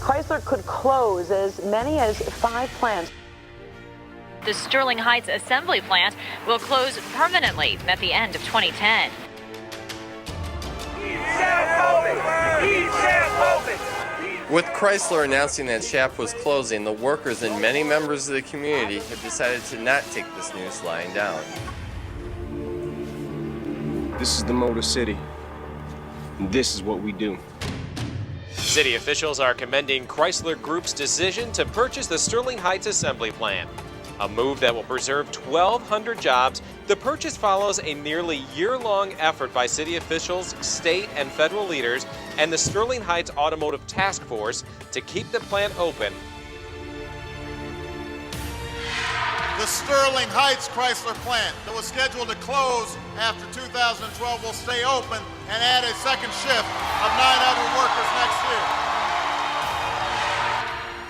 Chrysler could close as many as 5 plants. The Sterling Heights assembly plant will close permanently at the end of 2010. With Chrysler announcing that Shap was closing, the workers and many members of the community have decided to not take this news lying down. This is the Motor City, and this is what we do. City officials are commending Chrysler Group's decision to purchase the Sterling Heights assembly plant, a move that will preserve 1,200 jobs. The purchase follows a nearly year-long effort by city officials, state and federal leaders, and the Sterling Heights Automotive Task Force to keep the plant open. The Sterling Heights Chrysler plant that was scheduled to close after 2012 will stay open and add a second shift of 900 workers next year.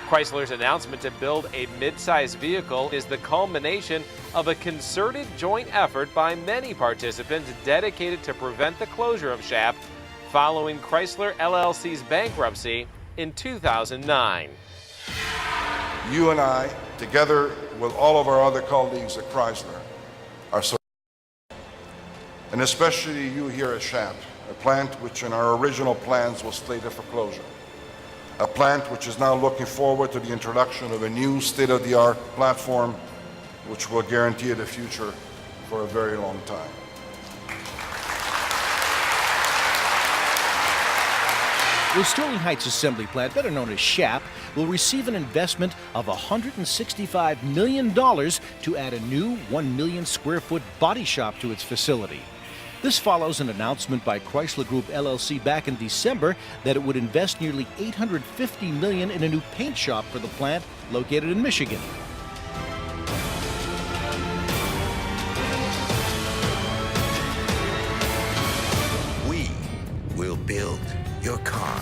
Chrysler's announcement to build a mid-size vehicle is the culmination of a concerted joint effort by many participants dedicated to prevent the closure of Shap following Chrysler LLC's bankruptcy in 2009. You and I, together with all of our other colleagues at Chrysler, are so, and especially you here at Shap, a plant which in our original plans was slated for closure. A plant which is now looking forward to the introduction of a new state-of-the-art platform which will guarantee it a future for a very long time. The Sterling Heights assembly plant, better known as Shap, will receive an investment of $165 million to add a new 1 million square foot body shop to its facility. This follows an announcement by Chrysler Group LLC back in December that it would invest nearly $850 million in a new paint shop for the plant located in Michigan. We will build your car.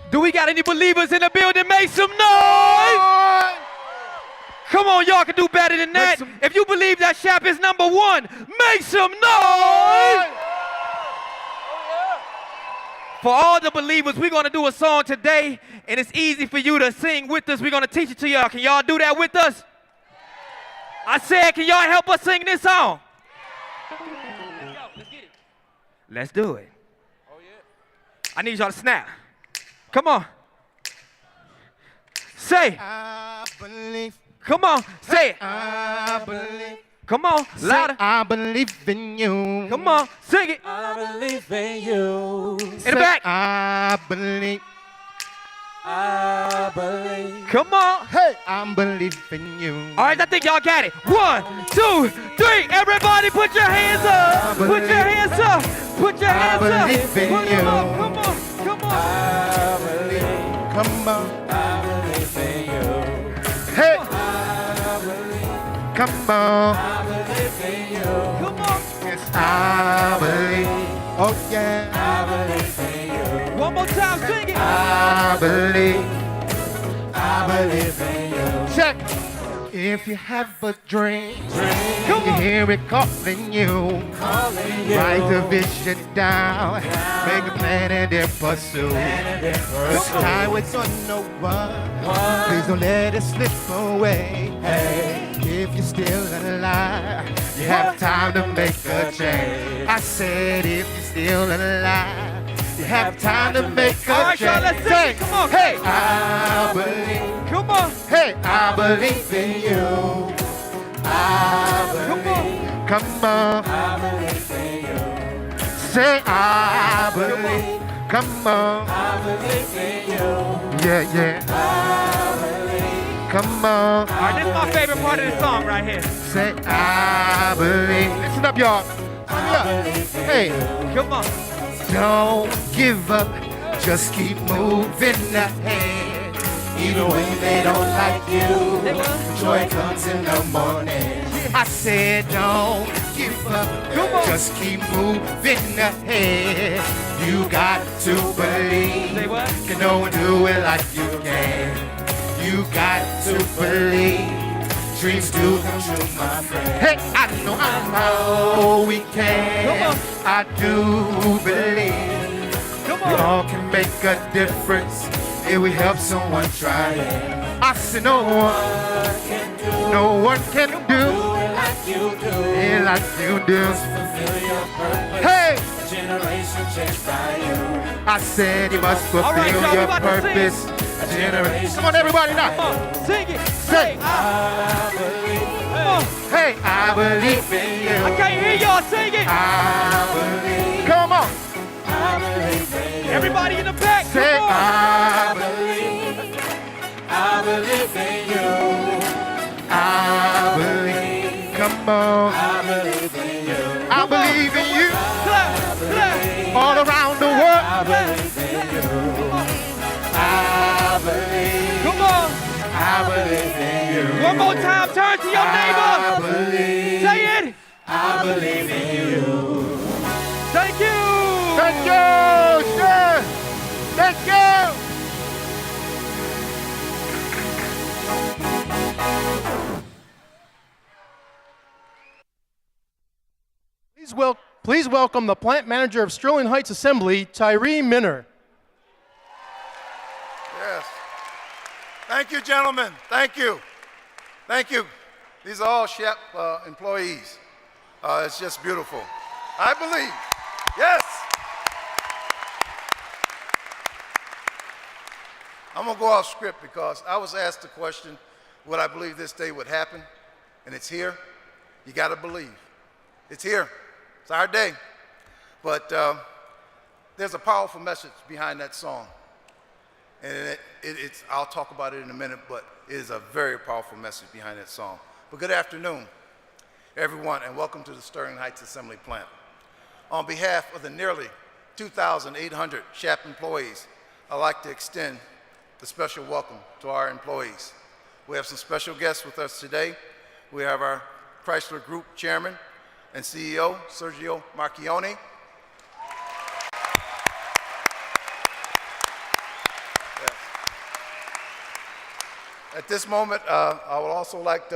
Do we got any believers in the building? Make some noise! Come on, y'all can do better than that. If you believe that Shap is number one, make some noise! For all the believers, we're going to do a song today, and it's easy for you to sing with us. We're going to teach it to y'all. Can y'all do that with us? I said, can y'all help us sing this song? Let's do it. I need y'all to snap. Come on. Say. I believe. Come on, say it. I believe. Come on, louder. I believe in you. Come on, sing it. I believe in you. In the back. I believe. I believe. Come on. Hey, I believe in you. All right, I think y'all got it. 1, 2, 3. Everybody put your hands up. Put your hands up. Put your hands up. I believe in put you. Them up. Come on, come on. I believe. Come on. I believe in you. Hey. I believe. Come on. I believe in you. Come on. Yes, I believe. Oh yeah. I believe in you. One more time, sing it. I believe. I believe in you. Check. If you have a dream, you hear it calling you. Write the vision down, make a plan and then pursue. It's time with no one. Please don't let it slip away. Hey, if you're still alive, you have time to make a change. I said if you're still alive, you have time to make a change. All right, y'all, let's sing it. Come on. Hey, I believe. Come on. Hey, I believe in you. I believe. Come on. I believe in you. Say I believe. Come on. I believe in you. Yeah, yeah. I believe. Come on. All right, this is my favorite part of the song right here. Say I believe. Listen up, y'all. Hey, come on. Don't give up. Just keep moving ahead. Even when they don't like you, joy comes in the morning. I said don't give up, just keep moving ahead. You got to believe, can no one do it like you can. You got to believe, dreams do come true, my friend. Hey, I know we can. I do believe we all can make a difference if we help someone try it. I said no one can do it like you do. It like you do. Fulfill your purpose. Hey, a generation changed by you. I said you must fulfill your purpose. A generation. Come on, everybody now. Sing it. Say, I believe. Hey, I believe in you. I can't hear y'all sing it. I believe. Come on. I believe in you. Everybody in the back. Say, come on. I believe. I believe in you. I believe. Come on. I believe in you. I believe in you. Clap, clap. All around the world. I believe in you. I believe. Come on. I believe in you. One more time, turn to your neighbor. I believe. Say it. I believe in you. Thank you. Thank you, sir. Thank you. Please welcome the plant manager of Sterling Heights Assembly, Tyree Minner. Yes. Thank you, gentlemen. Thank you. Thank you. These are all Shap employees. It's just beautiful. I believe. Yes. I'm going to go off script because I was asked the question, would I believe this day would happen? And it's here. You got to believe. It's here. It's our day. But there's a powerful message behind that song. And I'll talk about it in a minute, but it is a very powerful message behind that song. But good afternoon, everyone, and welcome to the Sterling Heights Assembly Plant. On behalf of the nearly 2,800 Shap employees, I'd like to extend the special welcome to our employees. We have some special guests with us today. We have our Chrysler Group Chairman and CEO, Sergio Marchionne. Yes. At this moment, I would also like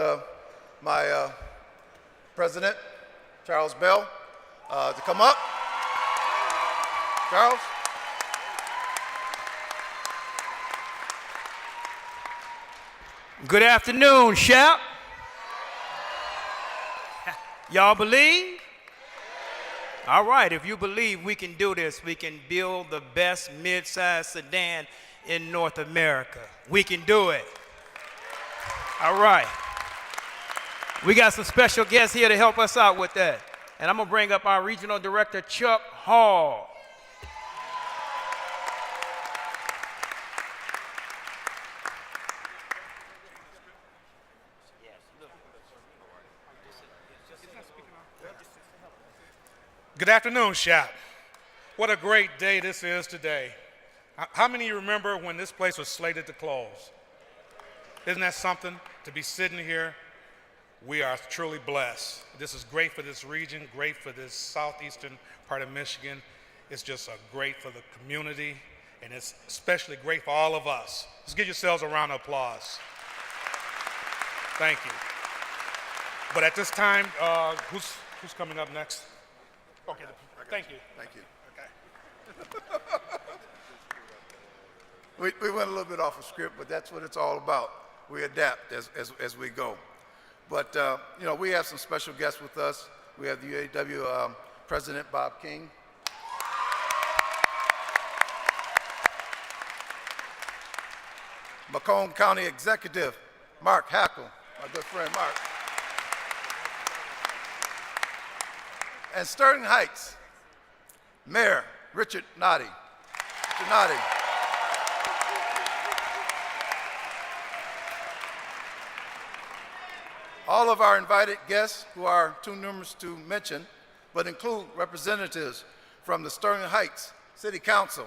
my President, Charles Bell, to come up. Charles. Good afternoon, Shap. Y'all believe? All right, if you believe we can do this, we can build the best mid-size sedan in North America. We can do it. All right. We got some special guests here to help us out with that. And I'm going to bring up our Regional Director, Chuck Hall. Good afternoon, Shap. What a great day this is today. How many of you remember when this place was slated to close? Isn't that something to be sitting here? We are truly blessed. This is great for this region, great for this southeastern part of Michigan. It's just great for the community, and it's especially great for all of us. Let's give yourselves a round of applause. Thank you. But at this time, who's coming up next? Okay, thank you. Thank you. Okay. we went a little bit off of script, but that's what it's all about. We adapt as we go. But, you know, we have some special guests with us. We have the UAW President, Bob King. Macomb County Executive, Mark Hackle, my good friend Mark. And Sterling Heights, Mayor Richard Noddy. Richard Noddy. All of our invited guests, who are too numerous to mention, but include representatives from the Sterling Heights City Council,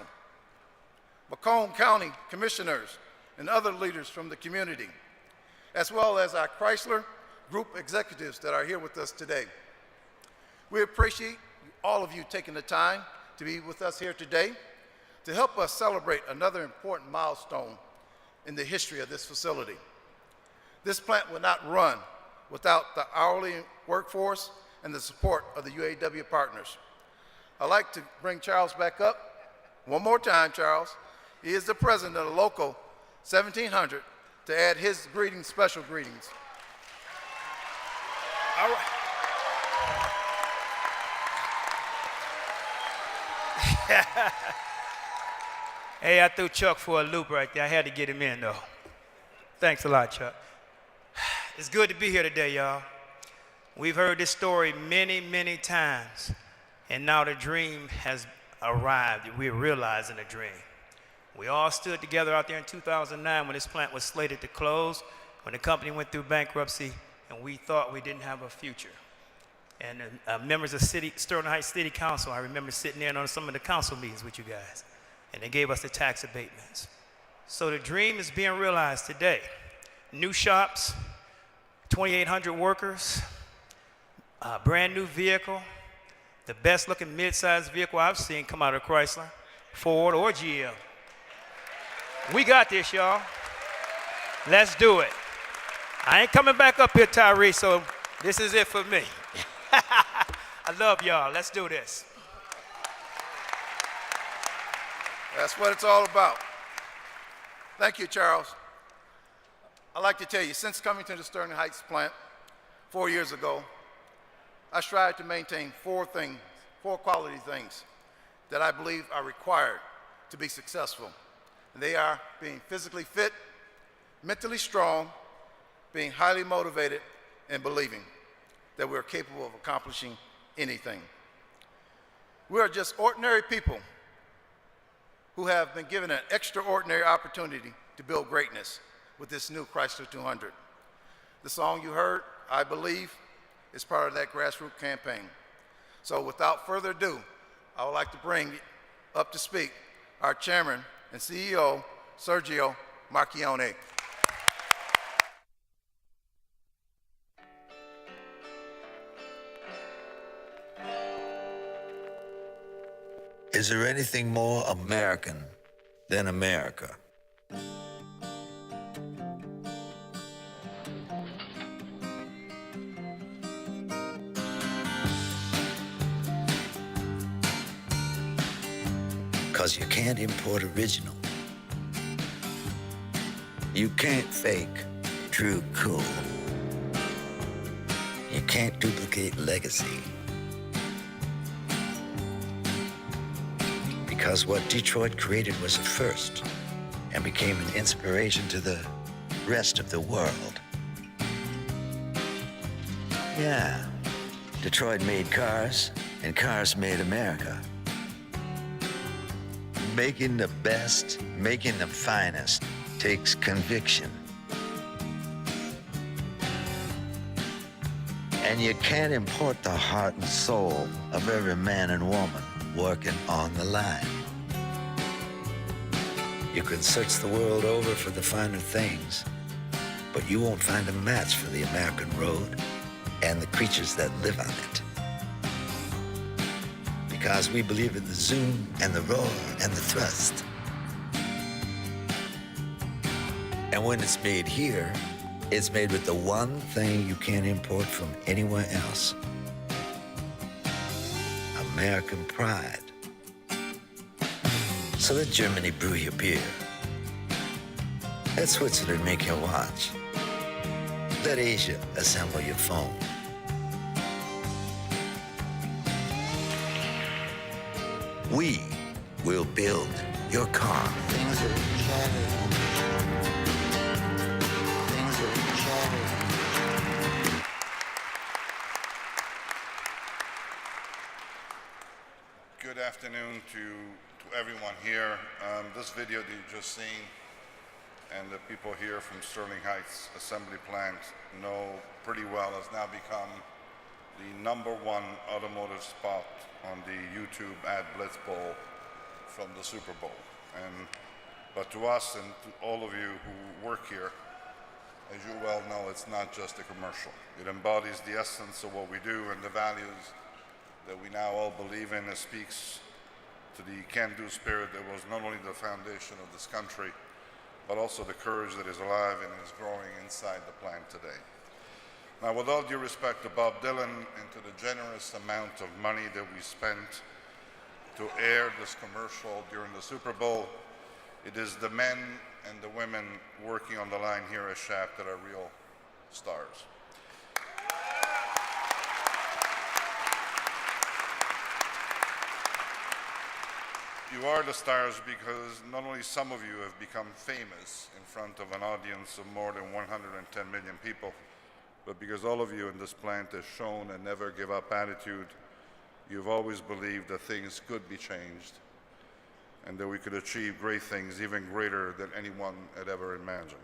Macomb County Commissioners, and other leaders from the community, as well as our Chrysler Group executives that are here with us today. We appreciate all of you taking the time to be with us here today to help us celebrate another important milestone in the history of this facility. This plant will not run without the hourly workforce and the support of the UAW partners. I'd like to bring Charles back up. One more time, Charles. He is the president of the Local 1700 to add his greetings, special greetings. All right. Hey, I threw Chuck for a loop right there. I had to get him in, though. Thanks a lot, Chuck. It's good to be here today, y'all. We've heard this story many, many times, and now the dream has arrived. We're realizing the dream. We all stood together out there in 2009 when this plant was slated to close, when the company went through bankruptcy, and we thought we didn't have a future. And members of Sterling Heights City Council, I remember sitting in on some of the council meetings with you guys, and they gave us the tax abatements. So the dream is being realized today. New shops, 2,800 workers, a brand new vehicle, the best looking mid-sized vehicle I've seen come out of Chrysler, Ford, or GM. We got this, y'all. Let's do it. I ain't coming back up here, Tyree, so this is it for me. I love y'all. Let's do this. That's what it's all about. Thank you, Charles. I'd like to tell you, since coming to the Sterling Heights plant 4 years ago, I strive to maintain four quality things that I believe are required to be successful. And they are being physically fit, mentally strong, being highly motivated, and believing that we're capable of accomplishing anything. We are just ordinary people who have been given an extraordinary opportunity to build greatness with this new Chrysler 200. The song you heard, I Believe, is part of that grassroots campaign. So without further ado, I would like to bring up to speak our chairman and CEO, Sergio Marchionne. Is there anything more American than America? Because you can't import original. You can't fake true cool. You can't duplicate legacy. Because what Detroit created was a first and became an inspiration to the rest of the world. Yeah, Detroit made cars and cars made America. Making the best, making the finest takes conviction. And you can't import the heart and soul of every man and woman working on the line. You can search the world over for the finer things, but you won't find a match for the American road and the creatures that live on it. Because we believe in the zoom and the roar and the thrust. And when it's made here, it's made with the one thing you can't import from anywhere else. American pride. So let Germany brew your beer. Let Switzerland make your watch. Let Asia assemble your phone. We will build your car. Things are changing. Things are changing. Good afternoon to everyone here. This video that you've just seen and the people here from Sterling Heights Assembly Plant know pretty well has now become the #1 automotive spot on the YouTube ad blitz poll from the Super Bowl. But to us and to all of you who work here, as you well know, it's not just a commercial. It embodies the essence of what we do and the values that we now all believe in. It speaks to the can-do spirit that was not only the foundation of this country, but also the courage that is alive and is growing inside the plant today. Now, with all due respect to Bob Dylan and to the generous amount of money that we spent to air this commercial during the Super Bowl, it is the men and the women working on the line here at Shap that are real stars. You are the stars because not only some of you have become famous in front of an audience of more than 110 million people, but because all of you in this plant have shown a never give up attitude. You've always believed that things could be changed and that we could achieve great things, even greater than anyone had ever imagined.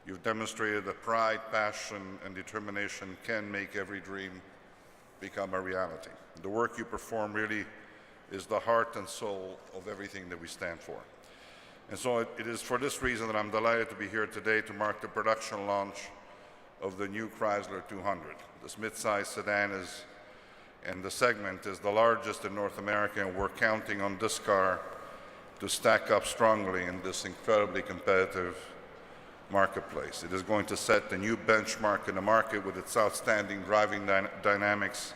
You've demonstrated that pride, passion, and determination can make every dream become a reality. The work you perform really is the heart and soul of everything that we stand for. And so it is for this reason that I'm delighted to be here today to mark the production launch of the new Chrysler 200. This mid-size sedan and the segment is the largest in North America, and we're counting on this car to stack up strongly in this incredibly competitive marketplace. It is going to set the new benchmark in the market with its outstanding driving dynamics,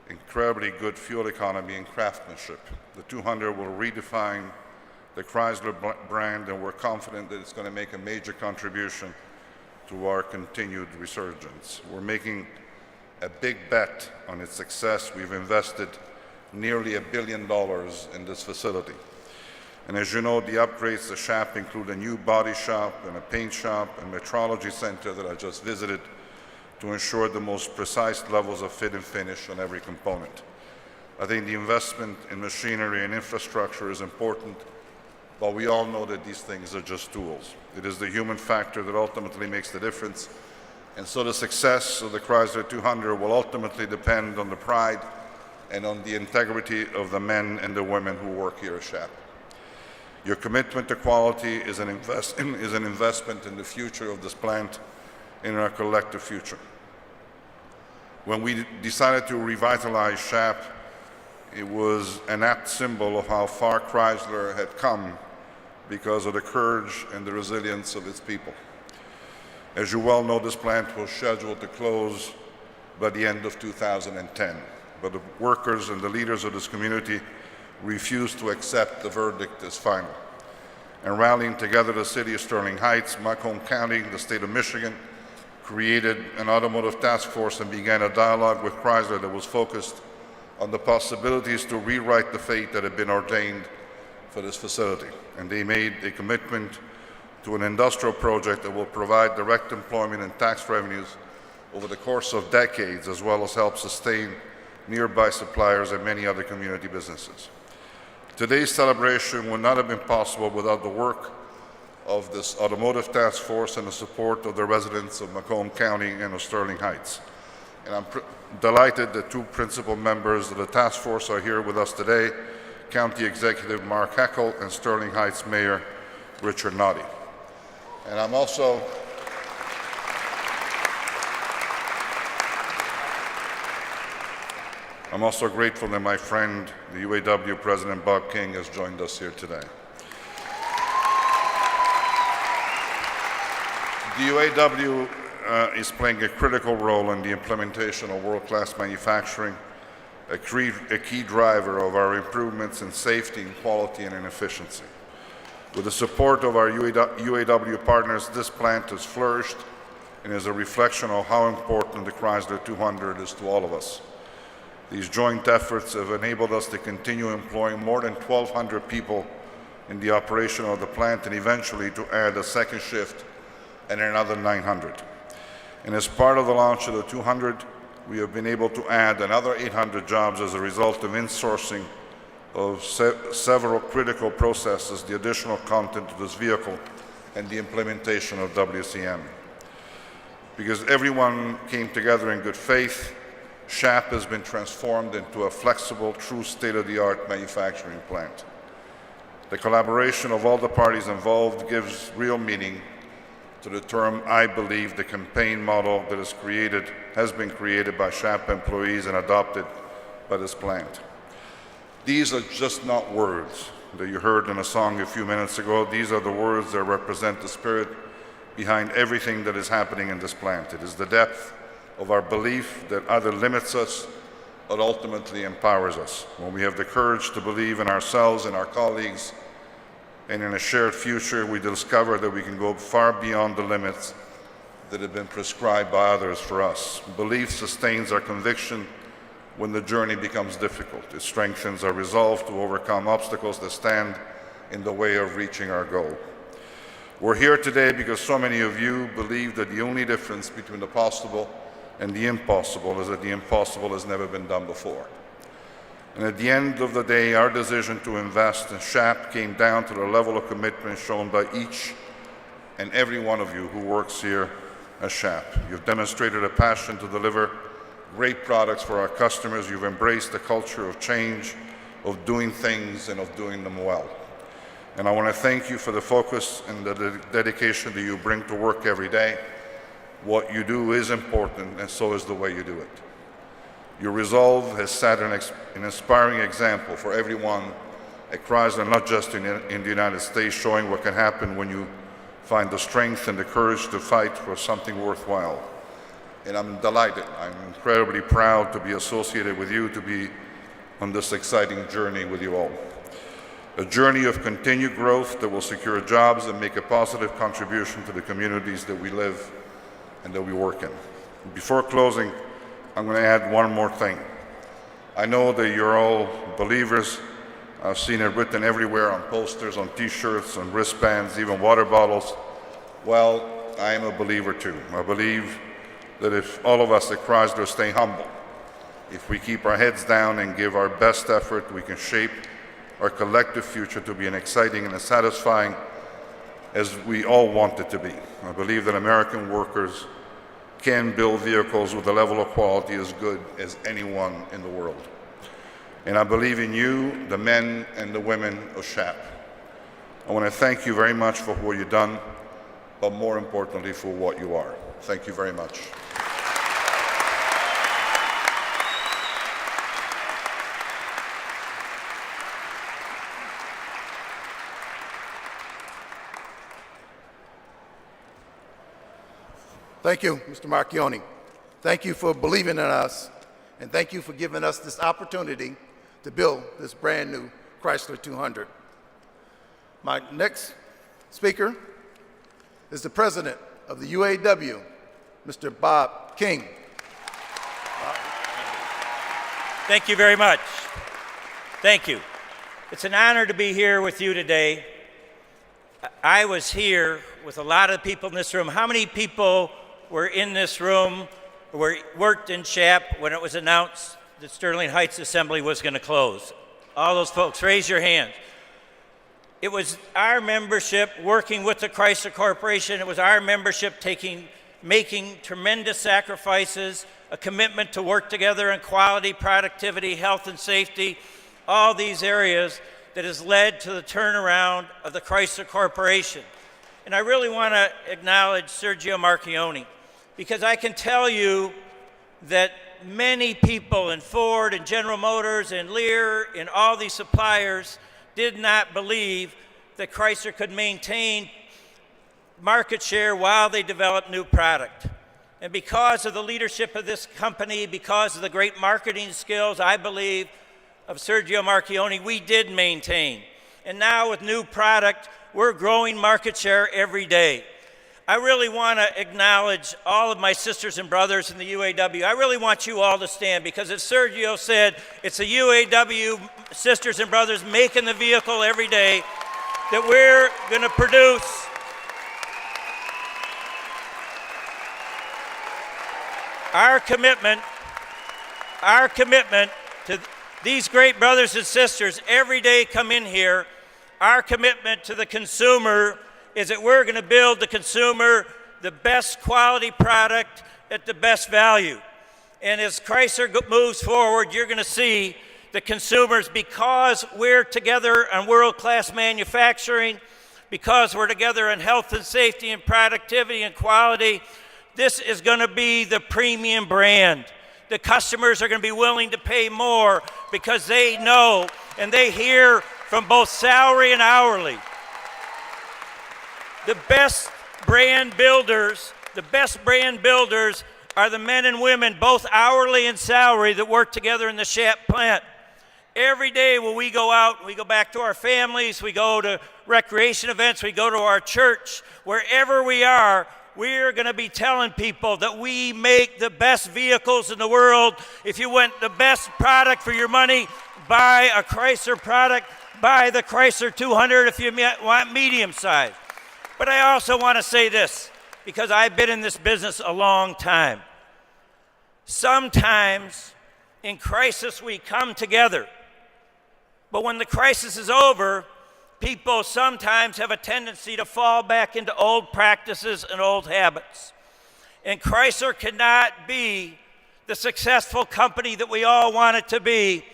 incredibly good fuel economy, and craftsmanship. The 200 will redefine the Chrysler brand, and we're confident that it's going to make a major contribution to our continued resurgence. We're making a big bet on its success. We've invested nearly $1 billion in this facility. And as you know, the upgrades to Shap include a new body shop and a paint shop and metrology center that I just visited to ensure the most precise levels of fit and finish on every component. I think the investment in machinery and infrastructure is important, but we all know that these things are just tools. It is the human factor that ultimately makes the difference. And so the success of the Chrysler 200 will ultimately depend on the pride and on the integrity of the men and the women who work here at Shap. Your commitment to quality is an investment in the future of this plant, in our collective future. When we decided to revitalize Shap, it was an apt symbol of how far Chrysler had come because of the courage and the resilience of its people. As you well know, this plant was scheduled to close by the end of 2010, but the workers and the leaders of this community refused to accept the verdict as final. And rallying together the city of Sterling Heights, Macomb County, the state of Michigan, created an automotive task force and began a dialogue with Chrysler that was focused on the possibilities to rewrite the fate that had been ordained for this facility. And they made a commitment to an industrial project that will provide direct employment and tax revenues over the course of decades, as well as help sustain nearby suppliers and many other community businesses. Today's celebration would not have been possible without the work of this automotive task force and the support of the residents of Macomb County and of Sterling Heights. And I'm delighted that two principal members of the task force are here with us today, County Executive Mark Heckel and Sterling Heights Mayor Richard Naughty. And I'm also grateful that my friend, the UAW President Bob King, has joined us here today. The UAW is playing a critical role in the implementation of world-class manufacturing, a key driver of our improvements in safety, in quality, and in efficiency. With the support of our UAW partners, this plant has flourished and is a reflection of how important the Chrysler 200 is to all of us. These joint efforts have enabled us to continue employing more than 1,200 people in the operation of the plant and eventually to add a second shift and another 900. And as part of the launch of the 200, we have been able to add another 800 jobs as a result of insourcing of several critical processes, the additional content of this vehicle, and the implementation of WCM. Because everyone came together in good faith, Shap has been transformed into a flexible, true state-of-the-art manufacturing plant. The collaboration of all the parties involved gives real meaning to the term, I believe, the campaign model that has been created by Shap employees and adopted by this plant. These are just not words that you heard in a song a few minutes ago. These are the words that represent the spirit behind everything that is happening in this plant. It is the depth of our belief that either limits us or ultimately empowers us. When we have the courage to believe in ourselves and our colleagues and in a shared future, we discover that we can go far beyond the limits that have been prescribed by others for us. Belief sustains our conviction when the journey becomes difficult. It strengthens our resolve to overcome obstacles that stand in the way of reaching our goal. We're here today because so many of you believe that the only difference between the possible and the impossible is that the impossible has never been done before. And at the end of the day, our decision to invest in Shap came down to the level of commitment shown by each and every one of you who works here at Shap. You've demonstrated a passion to deliver great products for our customers. You've embraced the culture of change, of doing things, and of doing them well. And I want to thank you for the focus and the dedication that you bring to work every day. What you do is important, and so is the way you do it. Your resolve has set an inspiring example for everyone at Chrysler, not just in the United States, showing what can happen when you find the strength and the courage to fight for something worthwhile. And I'm delighted, I'm incredibly proud to be associated with you, to be on this exciting journey with you all. A journey of continued growth that will secure jobs and make a positive contribution to the communities that we live and that we work in. Before closing, I'm going to add one more thing. I know that you're all believers. I've seen it written everywhere on posters, on t-shirts, on wristbands, even water bottles. Well, I am a believer too. I believe that if all of us at Chrysler stay humble, if we keep our heads down and give our best effort, we can shape our collective future to be as exciting and as satisfying as we all want it to be. I believe that American workers can build vehicles with a level of quality as good as anyone in the world. And I believe in you, the men and the women of Shap. I want to thank you very much for what you've done, but more importantly for what you are. Thank you very much. Thank you, Mr. Marchionne. Thank you for believing in us, and thank you for giving us this opportunity to build this brand new Chrysler 200. My next speaker is the president of the UAW, Mr. Bob King. Thank you very much. Thank you. It's an honor to be here with you today. I was here with a lot of people in this room. How many people were in this room, worked in Shap when it was announced that Sterling Heights Assembly was going to close? All those folks, raise your hands. It was our membership working with the Chrysler Corporation. It was our membership making tremendous sacrifices, a commitment to work together in quality, productivity, health and safety, all these areas that has led to the turnaround of the Chrysler Corporation. And I really want to acknowledge Sergio Marchionne, because I can tell you that many people in Ford and General Motors and Lear and all these suppliers did not believe that Chrysler could maintain market share while they developed new product. And because of the leadership of this company, because of the great marketing skills, I believe, of Sergio Marchionne, we did maintain. And now with new product, we're growing market share every day. I really want to acknowledge all of my sisters and brothers in the UAW. I really want you all to stand, because as Sergio said, it's the UAW sisters and brothers making the vehicle every day that we're going to produce. Our commitment to these great brothers and sisters every day come in here. Our commitment to the consumer is that we're going to build the consumer the best quality product at the best value. And as Chrysler moves forward, you're going to see the consumers, because we're together on world-class manufacturing, because we're together in health and safety and productivity and quality, this is going to be the premium brand. The customers are going to be willing to pay more because they know and they hear from both salary and hourly. The brand builders, the best brand builders are the men and women, both hourly and salary, that work together in the Shap plant. Every day when we go out, we go back to our families, we go to recreation events, we go to our church, wherever we are, we're going to be telling people that we make the best vehicles in the world. If you want the best product for your money, buy a Chrysler product, buy the Chrysler 200 if you want medium size. But I also want to say this, because I've been in this business a long time. Sometimes in crisis we come together. But when the crisis is over, people sometimes have a tendency to fall back into old practices and old habits. And Chrysler cannot be the successful company that we all want it to be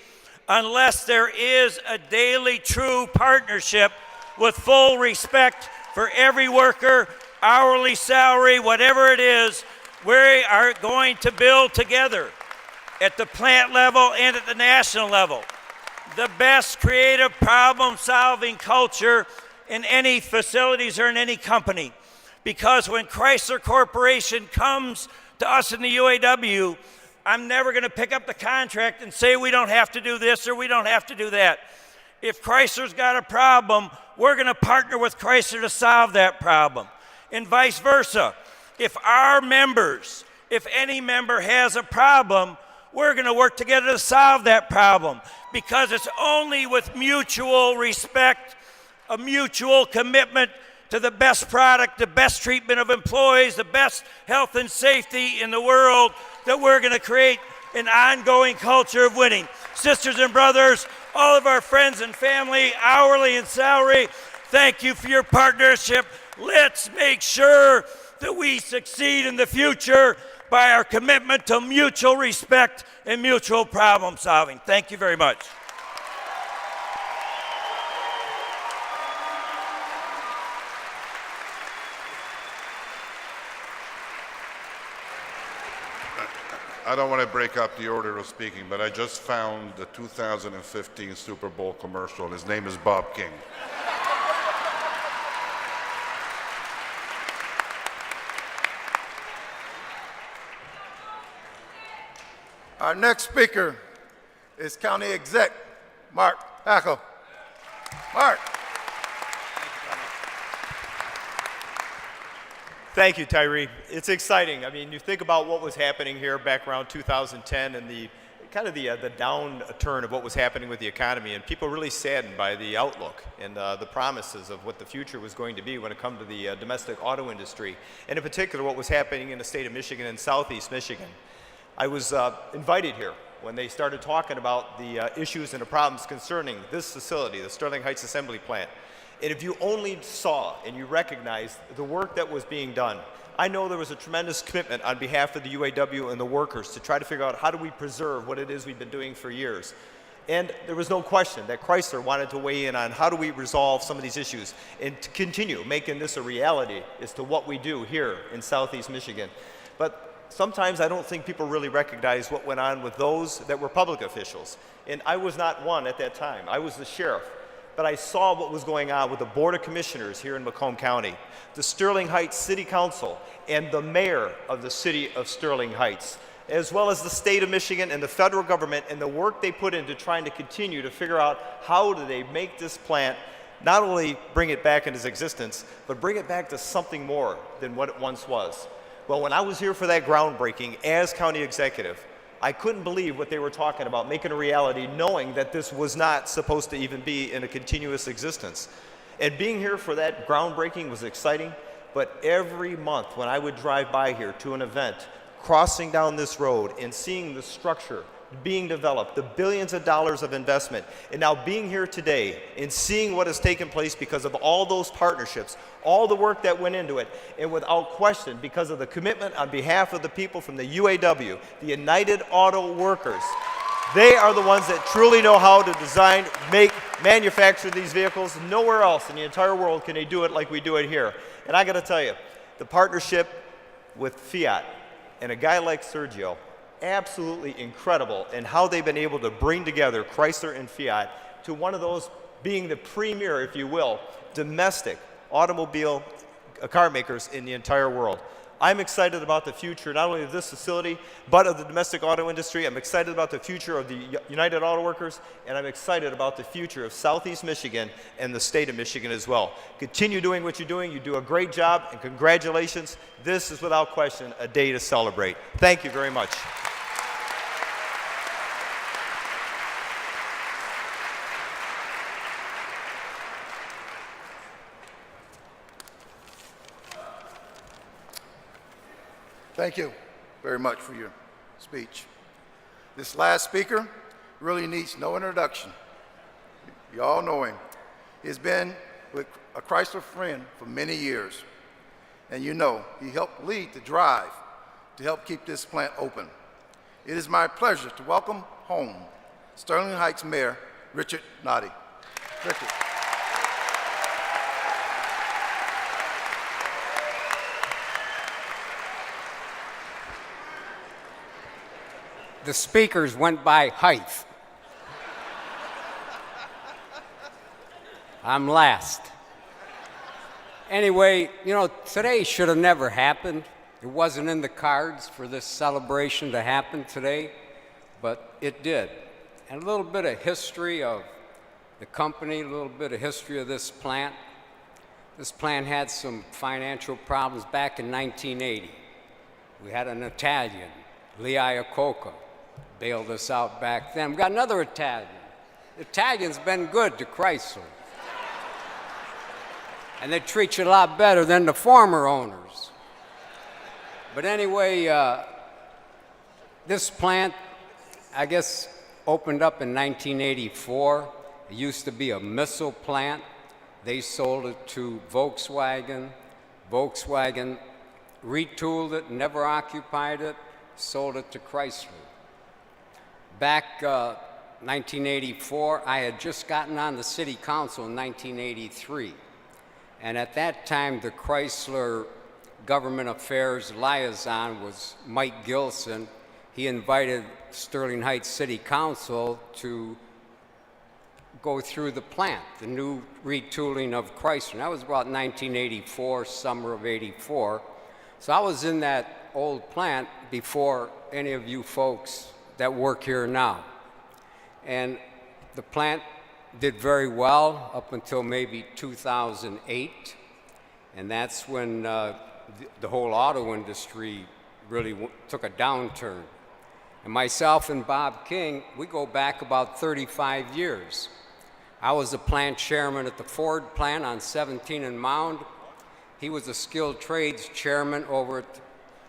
unless there is a daily true partnership with full respect for every worker, hourly salary, whatever it is. We are going to build together at the plant level and at the national level the best creative problem-solving culture in any facilities or in any company. Because when Chrysler Corporation comes to us in the UAW, I'm never going to pick up the contract and say we don't have to do this or we don't have to do that. If Chrysler's got a problem, we're going to partner with Chrysler to solve that problem. And vice versa. If our members, if any member has a problem, we're going to work together to solve that problem, because it's only with mutual respect, a mutual commitment to the best product, the best treatment of employees, the best health and safety in the world, that we're going to create an ongoing culture of winning. Sisters and brothers, all of our friends and family, hourly and salary, thank you for your partnership. Let's make sure that we succeed in the future by our commitment to mutual respect and mutual problem solving. Thank you very much. I don't want to break up the order of speaking, but I just found the 2015 Super Bowl commercial. His name is Bob King. Our next speaker is County Exec Mark Hackle. Mark. Thank you, Tyree. It's exciting. I mean, you think about what was happening here back around 2010 and the kind of the downturn of what was happening with the economy, and people really saddened by the outlook and the promises of what the future was going to be when it comes to the domestic auto industry, and in particular what was happening in the state of Michigan and southeast Michigan. I was invited here when they started talking about the issues and the problems concerning this facility, the Sterling Heights Assembly Plant. And if you only saw and you recognized the work that was being done, I know there was a tremendous commitment on behalf of the UAW and the workers to try to figure out how do we preserve what it is we've been doing for years. And there was no question that Chrysler wanted to weigh in on how do we resolve some of these issues and to continue making this a reality as to what we do here in southeast Michigan. But sometimes I don't think people really recognize what went on with those that were public officials. And I was not one at that time. I was the sheriff. But I saw what was going on with the Board of Commissioners here in Macomb County, the Sterling Heights City Council, and the mayor of the city of Sterling Heights, as well as the state of Michigan and the federal government, and the work they put into trying to continue to figure out how do they make this plant not only bring it back into existence, but bring it back to something more than what it once was. Well, when I was here for that groundbreaking as county executive, I couldn't believe what they were talking about, making a reality, knowing that this was not supposed to even be in a continuous existence. And being here for that groundbreaking was exciting, but every month when I would drive by here to an event, crossing down this road and seeing the structure being developed, the billions of dollars of investment, and now being here today and seeing what has taken place because of all those partnerships, all the work that went into it, and without question, because of the commitment on behalf of the people from the UAW, the United Auto Workers, they are the ones that truly know how to design, make, manufacture these vehicles. Nowhere else in the entire world can they do it like we do it here. And I got to tell you, the partnership with Fiat and a guy like Sergio, absolutely incredible in how they've been able to bring together Chrysler and Fiat to one of those being the premier, if you will, domestic automobile car makers in the entire world. I'm excited about the future not only of this facility, but of the domestic auto industry. I'm excited about the future of the United Auto Workers, and I'm excited about the future of Southeast Michigan and the state of Michigan as well. Continue doing what you're doing. You do a great job, and congratulations. This is without question a day to celebrate. Thank you very much. Thank you very much for your speech. This last speaker really needs no introduction. You all know him. He's been with a Chrysler friend for many years. And you know, he helped lead the drive to help keep this plant open. It is my pleasure to welcome home Sterling Heights Mayor Richard Noddy. Richard. The speakers went by height. I'm last. Anyway, you know, today should have never happened. It wasn't in the cards for this celebration to happen today, but it did. And a little bit of history of the company, a little bit of history of this plant. This plant had some financial problems back in 1980. We had an Italian, Lee Iacocca, bailed us out back then. We got another Italian. The Italian's been good to Chrysler. And they treat you a lot better than the former owners. But anyway, this plant, I guess, opened up in 1984. It used to be a missile plant. They sold it to Volkswagen. Volkswagen retooled it, never occupied it, sold it to Chrysler. Back 1984, I had just gotten on the city council in 1983. And at that time, the Chrysler government affairs liaison was Mike Gilson. He invited Sterling Heights City Council to go through the plant, the new retooling of Chrysler. That was about 1984, summer of 84. So I was in that old plant before any of you folks that work here now. And the plant did very well up until maybe 2008. And that's when the whole auto industry really took a downturn. And myself and Bob King, we go back about 35 years. I was the plant chairman at the Ford plant on 17 and Mound. He was a skilled trades chairman over at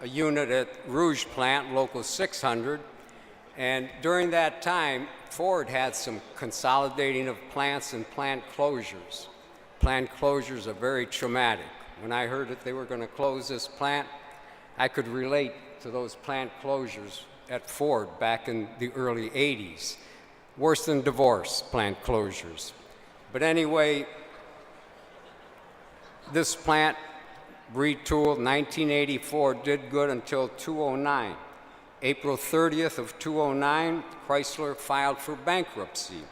a unit at Rouge plant, local 600. And during that time, Ford had some consolidating of plants and plant closures. Plant closures are very traumatic. When I heard that they were going to close this plant, I could relate to those plant closures at Ford back in the early 80s. Worse than divorce, plant closures. But anyway, this plant retooled 1984, did good until 2009. April 30th of 2009, Chrysler filed for bankruptcy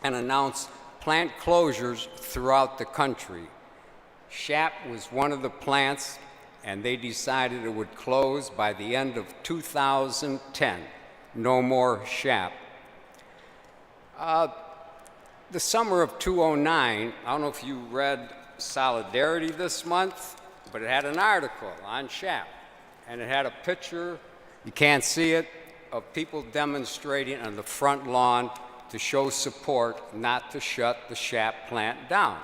and announced plant closures throughout the country. Shap was one of the plants, and they decided it would close by the end of 2010. No more Shap. The summer of 2009, I don't know if you read Solidarity this month, but it had an article on Shap, and it had a picture, you can't see it, of people demonstrating on the front lawn to show support not to shut the Shap plant down.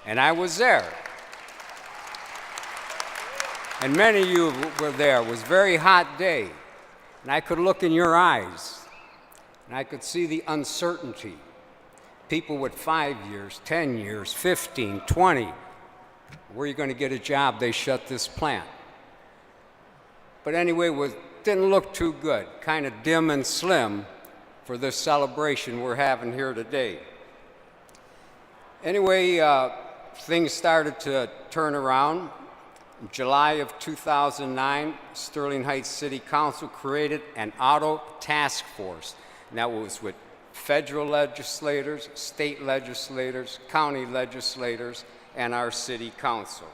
And I was there. And many of you were there. It was a very hot day. And I could look in your eyes, and I could see the uncertainty. People with 5 years, 10 years, 15, 20. Where are you going to get a job? They shut this plant. But anyway, it didn't look too good. Kind of dim and slim for this celebration we're having here today. Anyway, things started to turn around. In July of 2009, Sterling Heights City Council created an auto task force. And that was with federal legislators, state legislators, county legislators, and our city council.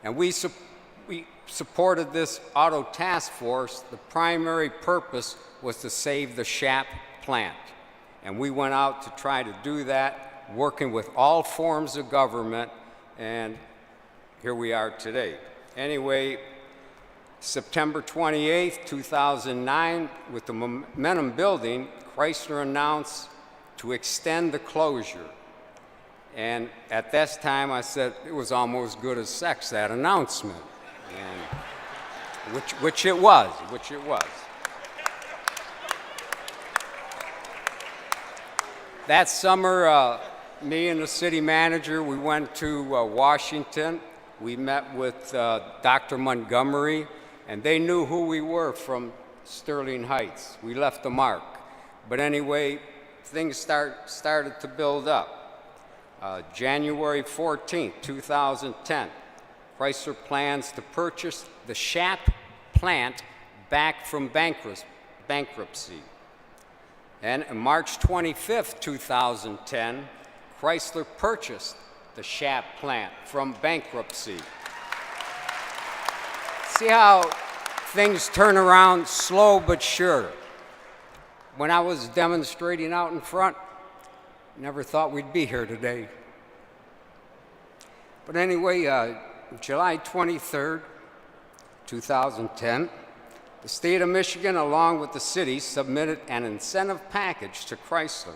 And we supported this auto task force. The primary purpose was to save the Shap plant. And we went out to try to do that, working with all forms of government, and here we are today. Anyway, September 28th, 2009, with the Momentum building, Chrysler announced to extend the closure. And at this time, I said it was almost good as sex, that announcement. And which it was. That summer, me and the city manager, we went to Washington. We met with Dr. Montgomery, and they knew who we were from Sterling Heights. We left a mark. But anyway, things started to build up. January 14th, 2010, Chrysler plans to purchase the Shap plant back from bankruptcy. And on March 25th, 2010, Chrysler purchased the Shap plant from bankruptcy. See how things turn around slow but sure. When I was demonstrating out in front, never thought we'd be here today. But anyway, July 23rd, 2010, the state of Michigan, along with the city, submitted an incentive package to Chrysler.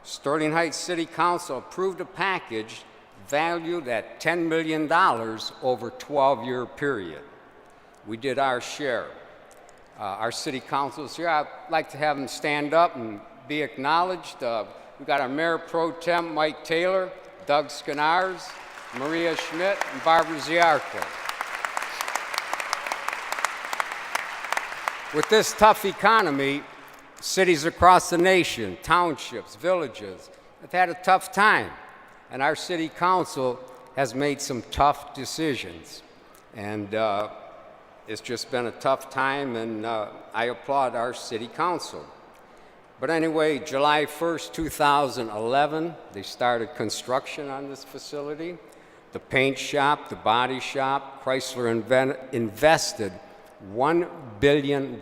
Sterling Heights City Council approved a package valued at $10 million over a 12-year period. We did our share. Our city council is here. I'd like to have them stand up and be acknowledged. We've got our Mayor Pro Tem, Mike Taylor, Doug Skinars, Maria Schmidt, and Barbara Ziarko. With this tough economy, cities across the nation, townships, villages, have had a tough time. And our city council has made some tough decisions. And it's just been a tough time, and I applaud our city council. But anyway, July 1st, 2011, they started construction on this facility. The paint shop, the body shop, Chrysler invested $1 billion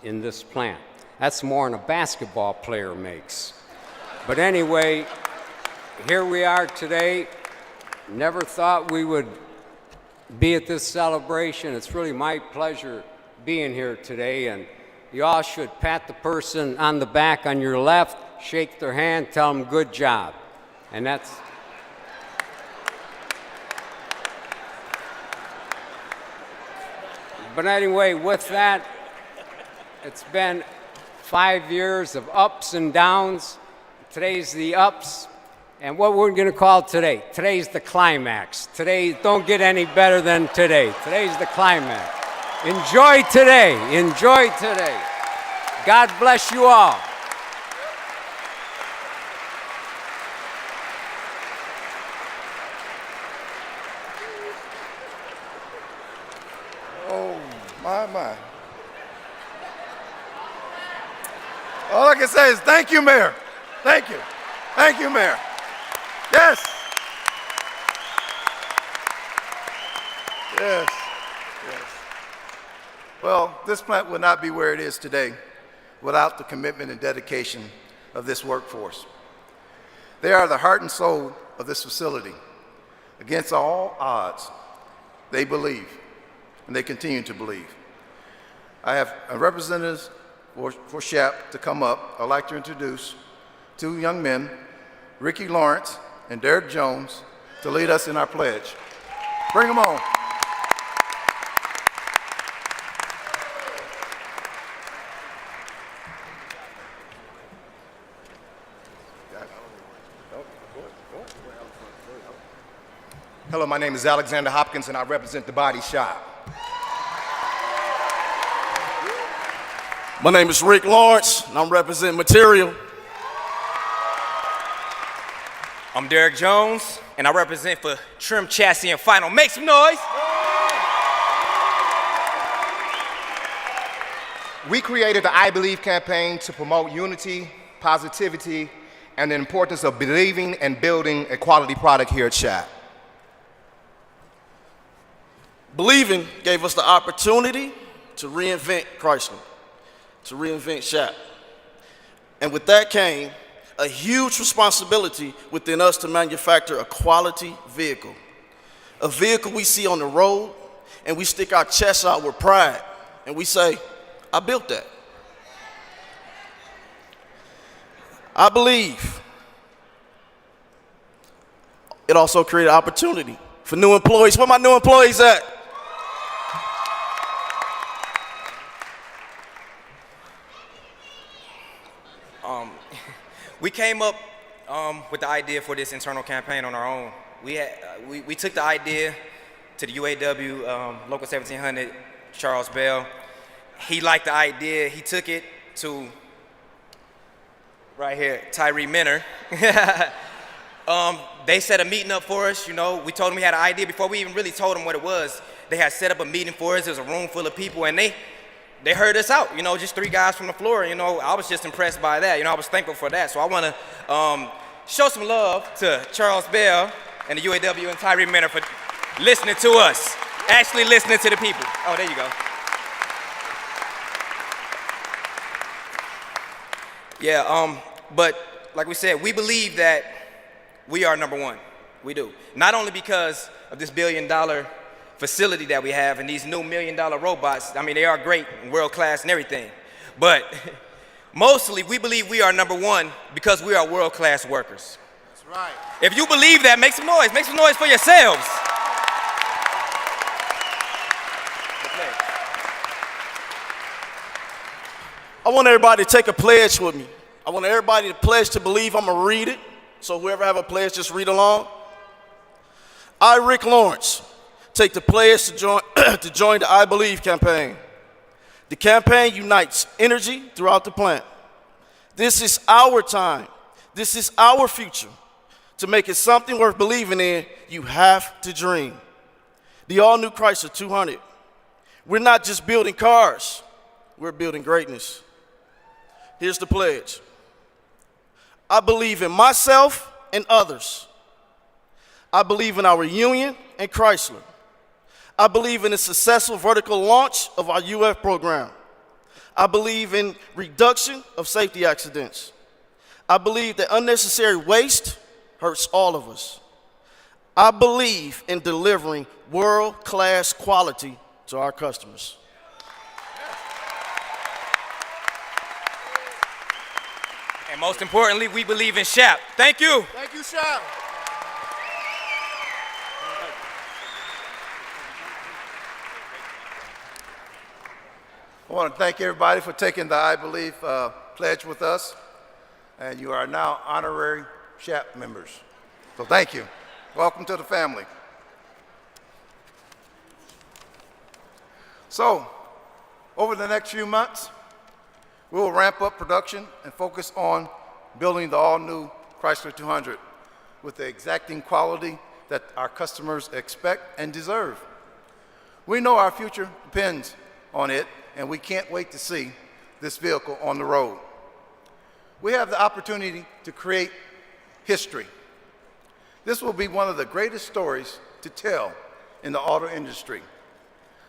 in this plant. That's more than a basketball player makes. But anyway, here we are today. Never thought we would be at this celebration. It's really my pleasure being here today, and you all should pat the person on the back on your left, shake their hand, tell them good job. And that's... But anyway, with that, it's been 5 years of ups and downs. Today's the ups. And what we're going to call today, today's the climax. Today, don't get any better than today. Today's the climax. Enjoy today. Enjoy today. God bless you all. Oh, my. All I can say is thank you, Mayor. Thank you. Thank you, Mayor. Yes. Yes. Well, this plant would not be where it is today without the commitment and dedication of this workforce. They are the heart and soul of this facility. Against all odds, they believe, and they continue to believe. I have representatives for Shap to come up. I'd like to introduce two young men, Ricky Lawrence and Derek Jones, to lead us in our pledge. Bring them on. Hello, my name is Alexander Hopkins, and I represent the body shop. My name is Rick Lawrence, and I'm representing material. I'm Derek Jones, and I represent for Trim Chassis and Final. Make some noise! We created the I Believe campaign to promote unity, positivity, and the importance of believing and building a quality product here at Shap. Believing gave us the opportunity to reinvent Chrysler, to reinvent Shap. And with that came a huge responsibility within us to manufacture a quality vehicle. A vehicle we see on the road and we stick our chests out with pride and we say, I built that. I believe it also created opportunity for new employees. Where my new employees at? We came up with the idea for this internal campaign on our own. We took the idea to the UAW Local 1700, Charles Bell. He liked the idea. He took it to, right here, Tyree Minner. They set a meeting up for us, you know. We told them we had an idea before we even really told them what it was. They had set up a meeting for us. There was a room full of people, and they heard us out, you know, just 3 guys from the floor. You know, I was just impressed by that. You know, I was thankful for that. So I want to show some love to Charles Bell and the UAW and Tyree Minner for listening to us, actually listening to the people. Oh, there you go. Yeah, but like we said, we believe that we are number one. We do. Not only because of this $1 billion facility that we have and these new $1 million robots. I mean, they are great, world class and everything. But mostly, we believe we are number one because we are world class workers. That's right. If you believe that, make some noise. Make some noise for yourselves. I want everybody to take a pledge with me. I want everybody to pledge to believe. I'm going to read it. So whoever have a pledge, just read along. I, Rick Lawrence, take the pledge to join the I Believe campaign. The campaign unites energy throughout the plant. This is our time. This is our future. To make it something worth believing in, you have to dream. The all-new Chrysler 200. We're not just building cars. We're building greatness. Here's the pledge. I believe in myself and others. I believe in our union and Chrysler. I believe in the successful vertical launch of our UF program. I believe in reduction of safety accidents. I believe that unnecessary waste hurts all of us. I believe in delivering world-class quality to our customers. And most importantly, we believe in Shap. Thank you. Thank you, Shap. I want to thank everybody for taking the I Believe pledge with us. And you are now honorary Shap members. So thank you. Welcome to the family. So, over the next few months, we will ramp up production and focus on building the all-new Chrysler 200 with the exacting quality that our customers expect and deserve. We know our future depends on it, and we can't wait to see this vehicle on the road. We have the opportunity to create history. This will be one of the greatest stories to tell in the auto industry.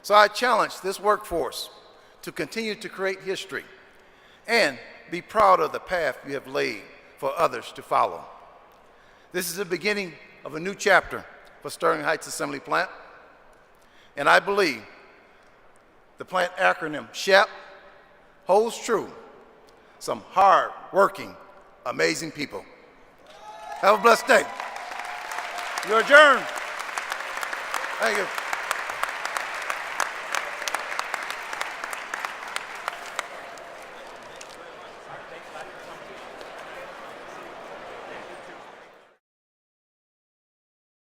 So I challenge this workforce to continue to create history and be proud of the path you have laid for others to follow. This is the beginning of a new chapter for Sterling Heights Assembly Plant, and I believe the plant acronym Shap holds true. Some hard-working, amazing people. Have a blessed day. You're adjourned. Thank you.